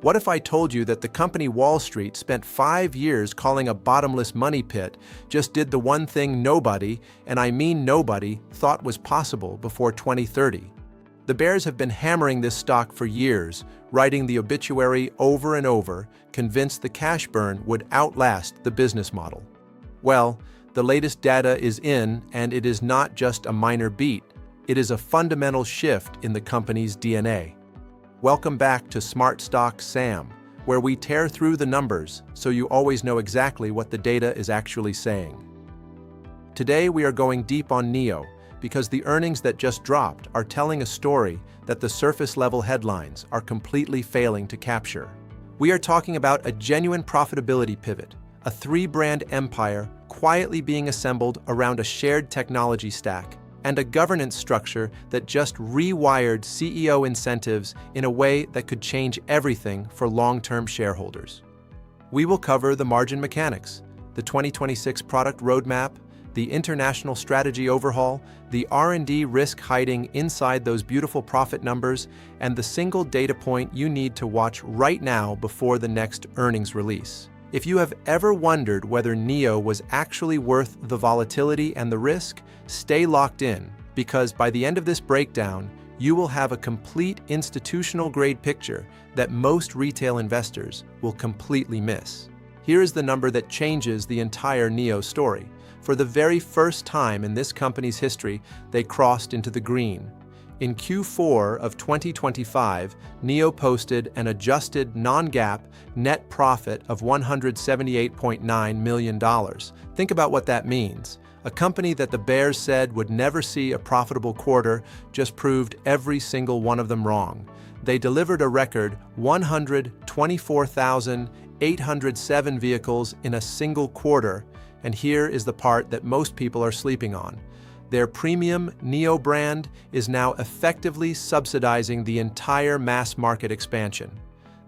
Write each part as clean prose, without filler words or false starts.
What if I told you that the company Wall Street spent 5 years calling a bottomless money pit just did the one thing nobody, and I mean nobody, thought was possible before 2030? The bears have been hammering this stock for years, writing the obituary over and over, convinced the cash burn would outlast the business model. Well, the latest data is in, and it is not just a minor beat. It is a fundamental shift in the company's DNA. Welcome back to Smart Stock Sam, where we tear through the numbers so you always know exactly what the data is actually saying. Today we are going deep on Nio because the earnings that just dropped are telling a story that the surface-level headlines are completely failing to capture. We are talking about a genuine profitability pivot, a 3-brand empire quietly being assembled around a shared technology stack, and a governance structure that just rewired CEO incentives in a way that could change everything for long-term shareholders. We will cover the margin mechanics, the 2026 product roadmap, the international strategy overhaul, the R&D risk hiding inside those beautiful profit numbers, and the single data point you need to watch right now before the next earnings release. If you have ever wondered whether Nio was actually worth the volatility and the risk, stay locked in, because by the end of this breakdown, you will have a complete institutional-grade picture that most retail investors will completely miss. Here is the number that changes the entire Nio story. For the very first time in this company's history, they crossed into the green. In Q4 of 2025, Nio posted an adjusted non-GAAP net profit of $178.9 million. Think about what that means. A company that the bears said would never see a profitable quarter just proved every single one of them wrong. They delivered a record 124,807 vehicles in a single quarter, and here is the part that most people are sleeping on. Their premium Nio brand is now effectively subsidizing the entire mass market expansion.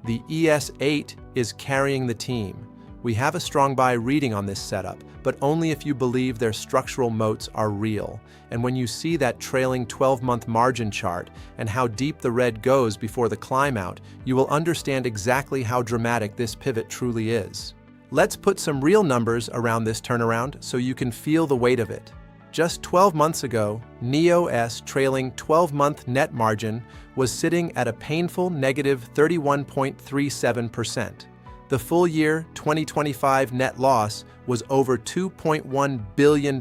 The ES8 is carrying the team. We have a strong buy reading on this setup, but only if you believe their structural moats are real. And when you see that trailing 12-month margin chart and how deep the red goes before the climb out, you will understand exactly how dramatic this pivot truly is. Let's put some real numbers around this turnaround so you can feel the weight of it. Just 12 months ago, Nio's trailing 12-month net margin was sitting at a painful negative 31.37%. The full year 2025 net loss was over $2.1 billion.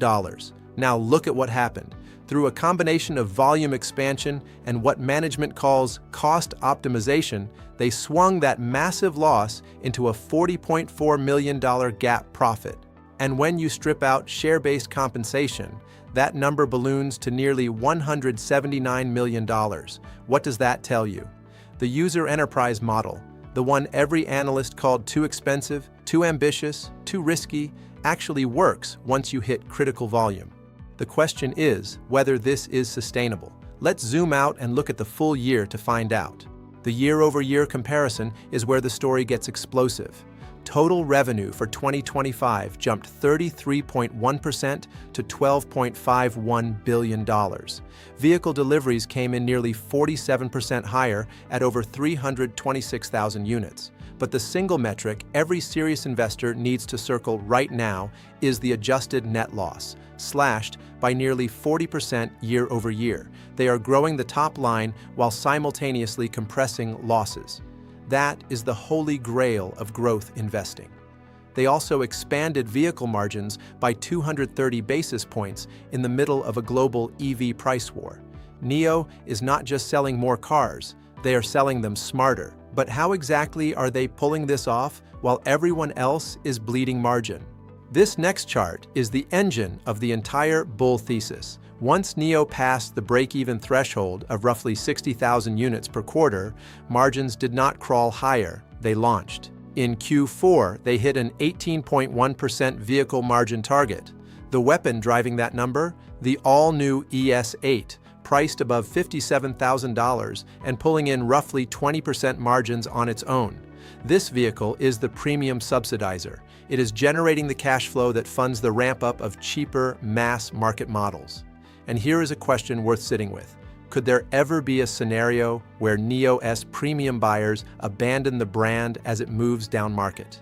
Now look at what happened. Through a combination of volume expansion and what management calls cost optimization, they swung that massive loss into a $40.4 million GAAP profit. And when you strip out share-based compensation, that number balloons to nearly $179 million. What does that tell you? The user enterprise model, the one every analyst called too expensive, too ambitious, too risky, actually works once you hit critical volume. The question is whether this is sustainable. Let's zoom out and look at the full year to find out. The year-over-year comparison is where the story gets explosive. Total revenue for 2025 jumped 33.1% to $12.51 billion. Vehicle deliveries came in nearly 47% higher at over 326,000 units. But the single metric every serious investor needs to circle right now is the adjusted net loss, slashed by nearly 40% year over year. They are growing the top line while simultaneously compressing losses. That is the holy grail of growth investing. They also expanded vehicle margins by 230 basis points in the middle of a global EV price war. Nio is not just selling more cars, they are selling them smarter. But how exactly are they pulling this off while everyone else is bleeding margin? This next chart is the engine of the entire bull thesis. Once Nio passed the break-even threshold of roughly 60,000 units per quarter, margins did not crawl higher, they launched. In Q4, they hit an 18.1% vehicle margin target. The weapon driving that number? The all-new ES8, priced above $57,000 and pulling in roughly 20% margins on its own. This vehicle is the premium subsidizer. It is generating the cash flow that funds the ramp-up of cheaper mass market models. And here is a question worth sitting with. Could there ever be a scenario where Nio's premium buyers abandon the brand as it moves down market?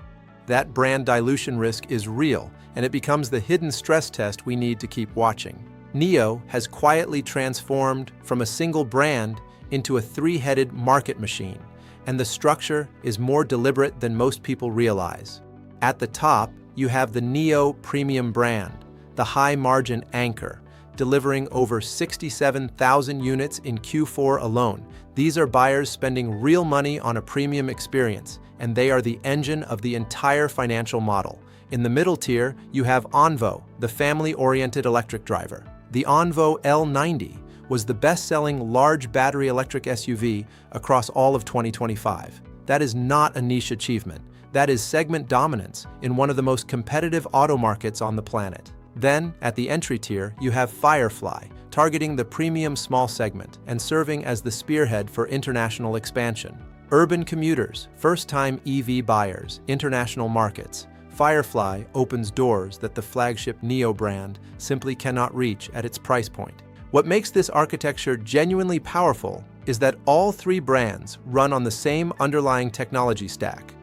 That brand dilution risk is real, and it becomes the hidden stress test we need to keep watching. Nio has quietly transformed from a single brand into a three-headed market machine, and the structure is more deliberate than most people realize. At the top, you have the Nio premium brand, the high-margin anchor, delivering over 67,000 units in Q4 alone. These are buyers spending real money on a premium experience, and they are the engine of the entire financial model. In the middle tier, you have ONVO, the family-oriented electric driver. The ONVO L90 was the best-selling large battery electric SUV across all of 2025. That is not a niche achievement. That is segment dominance in one of the most competitive auto markets on the planet. Then, at the entry tier, you have Firefly, targeting the premium small segment and serving as the spearhead for international expansion. Urban commuters, first-time EV buyers, international markets. Firefly opens doors that the flagship Nio brand simply cannot reach at its price point. What makes this architecture genuinely powerful is that all three brands run on the same underlying technology stack.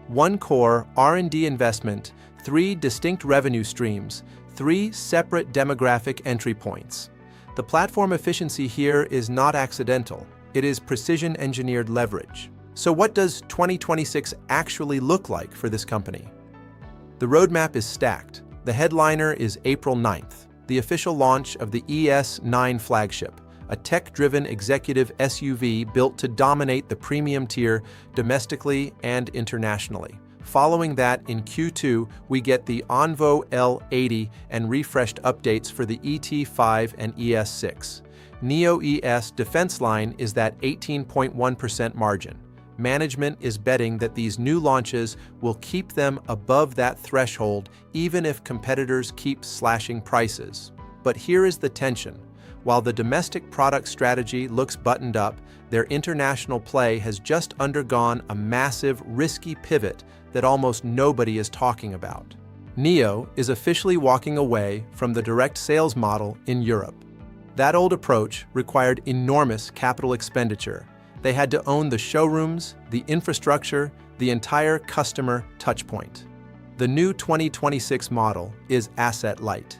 One core R&D investment, three distinct revenue streams, three separate demographic entry points. The platform efficiency here is not accidental. It is precision-engineered leverage. So what does 2026 actually look like for this company? The roadmap is stacked. The headliner is April 9th, the official launch of the ES9 flagship, a tech-driven executive SUV built to dominate the premium tier domestically and internationally. Following that, in Q2, we get the ONVO L80 and refreshed updates for the ET5 and ES6. Nio ES defense line is that 18.1% margin. Management is betting that these new launches will keep them above that threshold even if competitors keep slashing prices. But here is the tension. While the domestic product strategy looks buttoned up, their international play has just undergone a massive, risky pivot that almost nobody is talking about. Nio is officially walking away from the direct sales model in Europe. That old approach required enormous capital expenditure. They had to own the showrooms, the infrastructure, the entire customer touchpoint. The new 2026 model is asset-light.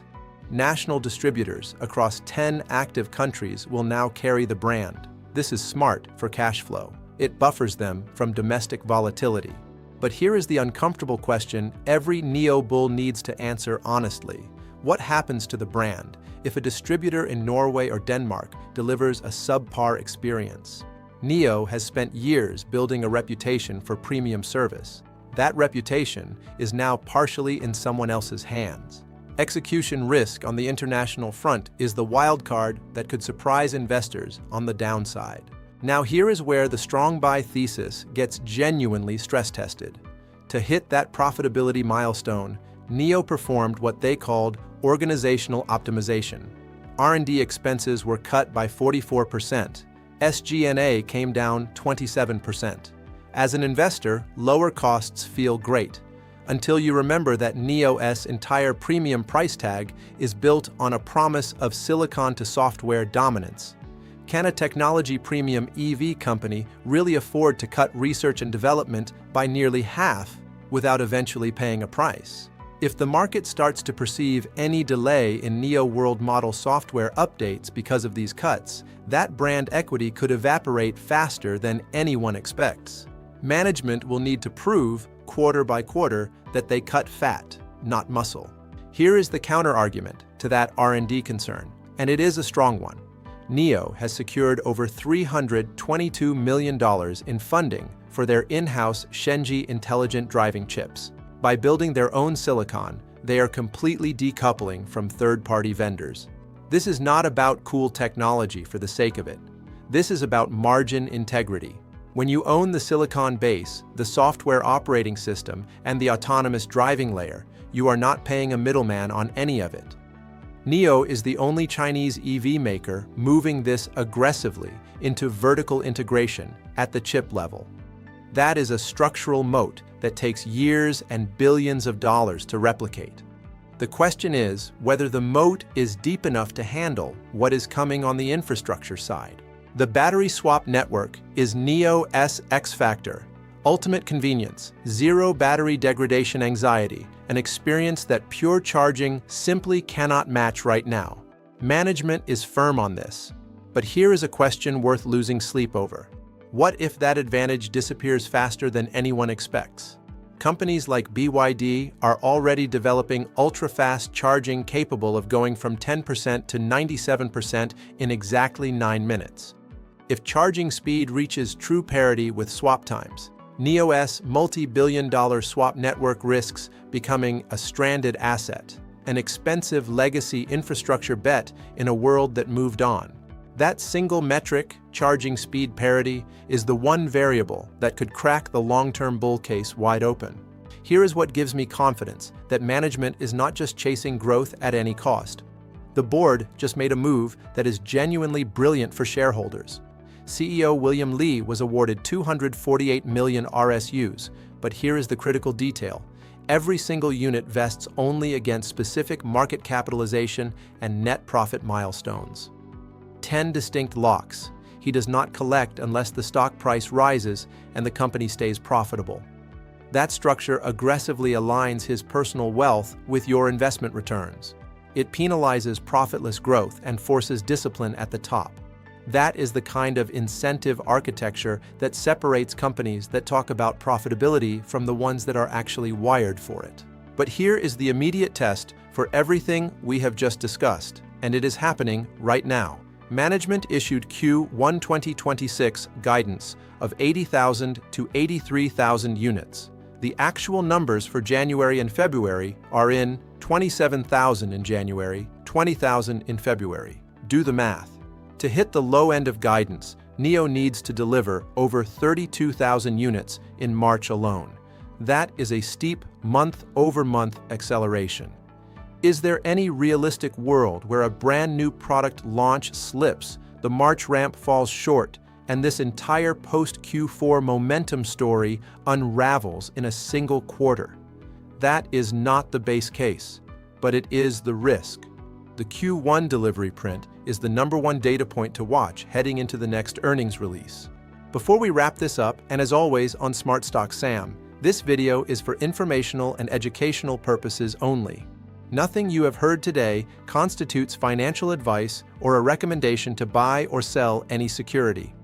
National distributors across 10 active countries will now carry the brand. This is smart for cash flow. It buffers them from domestic volatility. But here is the uncomfortable question every Nio bull needs to answer honestly. What happens to the brand if a distributor in Norway or Denmark delivers a subpar experience? Nio has spent years building a reputation for premium service. That reputation is now partially in someone else's hands. Execution risk on the international front is the wild card that could surprise investors on the downside. Now here is where the strong buy thesis gets genuinely stress-tested. To hit that profitability milestone, Nio performed what they called organizational optimization. R&D expenses were cut by 44%. SG&A came down 27%. As an investor, lower costs feel great, until you remember that Nio's entire premium price tag is built on a promise of silicon-to-software dominance. Can a technology premium EV company really afford to cut research and development by nearly half without eventually paying a price? If the market starts to perceive any delay in Nio world model software updates because of these cuts, that brand equity could evaporate faster than anyone expects. Management will need to prove, quarter by quarter, that they cut fat, not muscle. Here is the counter-argument to that R&D concern, and it is a strong one. Nio has secured over $322 million in funding for their in-house Shenji intelligent driving chips. By building their own silicon, they are completely decoupling from third-party vendors. This is not about cool technology for the sake of it. This is about margin integrity. When you own the silicon base, the software operating system, and the autonomous driving layer, you are not paying a middleman on any of it. Nio is the only Chinese EV maker moving this aggressively into vertical integration at the chip level. That is a structural moat that takes years and billions of dollars to replicate. The question is whether the moat is deep enough to handle what is coming on the infrastructure side. The battery swap network is Nio's X factor: ultimate convenience, zero battery degradation anxiety, an experience that pure charging simply cannot match right now. Management is firm on this, but here is a question worth losing sleep over. What if that advantage disappears faster than anyone expects? Companies like BYD are already developing ultra-fast charging capable of going from 10% to 97% in exactly 9 minutes. If charging speed reaches true parity with swap times, Nio's multi-billion-dollar swap network risks becoming a stranded asset, an expensive legacy infrastructure bet in a world that moved on. That single metric, charging speed parity, is the one variable that could crack the long-term bull case wide open. Here is what gives me confidence that management is not just chasing growth at any cost. The board just made a move that is genuinely brilliant for shareholders. CEO William Li was awarded 248 million RSUs, but here is the critical detail. Every single unit vests only against specific market capitalization and net profit milestones. 10 distinct locks. He does not collect unless the stock price rises and the company stays profitable. That structure aggressively aligns his personal wealth with your investment returns. It penalizes profitless growth and forces discipline at the top. That is the kind of incentive architecture that separates companies that talk about profitability from the ones that are actually wired for it. But here is the immediate test for everything we have just discussed, and it is happening right now. Management issued Q1 2026 guidance of 80,000 to 83,000 units. The actual numbers for January and February are in 27,000 in January, 20,000 in February. Do the math. To hit the low end of guidance, Nio needs to deliver over 32,000 units in March alone. That is a steep month-over-month acceleration. Is there any realistic world where a brand new product launch slips, the March ramp falls short, and this entire post-Q4 momentum story unravels in a single quarter? That is not the base case, but it is the risk. The Q1 delivery print is the #1 data point to watch heading into the next earnings release. Before we wrap this up, and as always on Smart Stock Sam, this video is for informational and educational purposes only. Nothing you have heard today constitutes financial advice or a recommendation to buy or sell any security.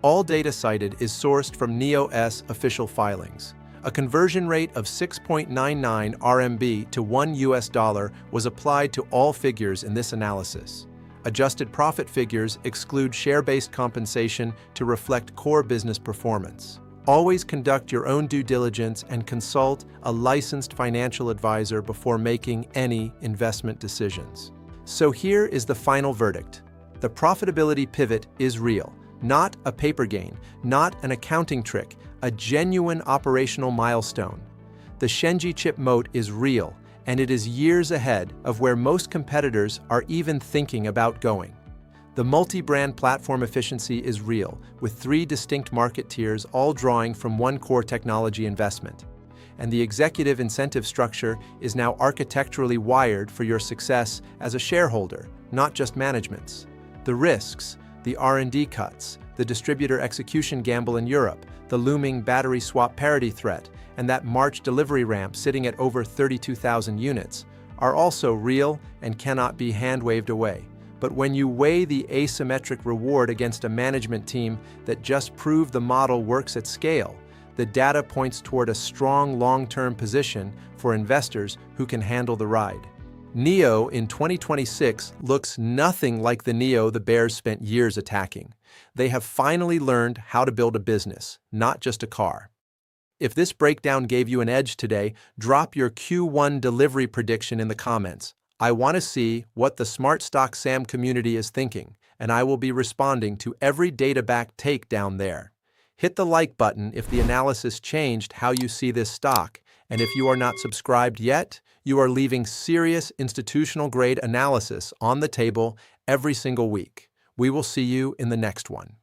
All data cited is sourced from Nio's official filings. A conversion rate of 6.99 RMB to $1 was applied to all figures in this analysis. Adjusted profit figures exclude share-based compensation to reflect core business performance. Always conduct your own due diligence and consult a licensed financial advisor before making any investment decisions. So here is the final verdict. The profitability pivot is real, not a paper gain, not an accounting trick, a genuine operational milestone. The Shenji chip moat is real, and it is years ahead of where most competitors are even thinking about going. The multi-brand platform efficiency is real, with 3 distinct market tiers all drawing from one core technology investment. And the executive incentive structure is now architecturally wired for your success as a shareholder, not just management's. The risks, the R&D cuts, the distributor execution gamble in Europe, the looming battery swap parity threat, and that March delivery ramp sitting at over 32,000 units, are also real and cannot be hand-waved away. But when you weigh the asymmetric reward against a management team that just proved the model works at scale, the data points toward a strong long-term position for investors who can handle the ride. Nio in 2026 looks nothing like the Nio the bears spent years attacking. They have finally learned how to build a business, not just a car. If this breakdown gave you an edge today, drop your Q1 delivery prediction in the comments. I want to see what the Smart Stock Sam community is thinking, and I will be responding to every data-backed take down there. Hit the like button if the analysis changed how you see this stock, and if you are not subscribed yet, you are leaving serious institutional-grade analysis on the table every single week. We will see you in the next one.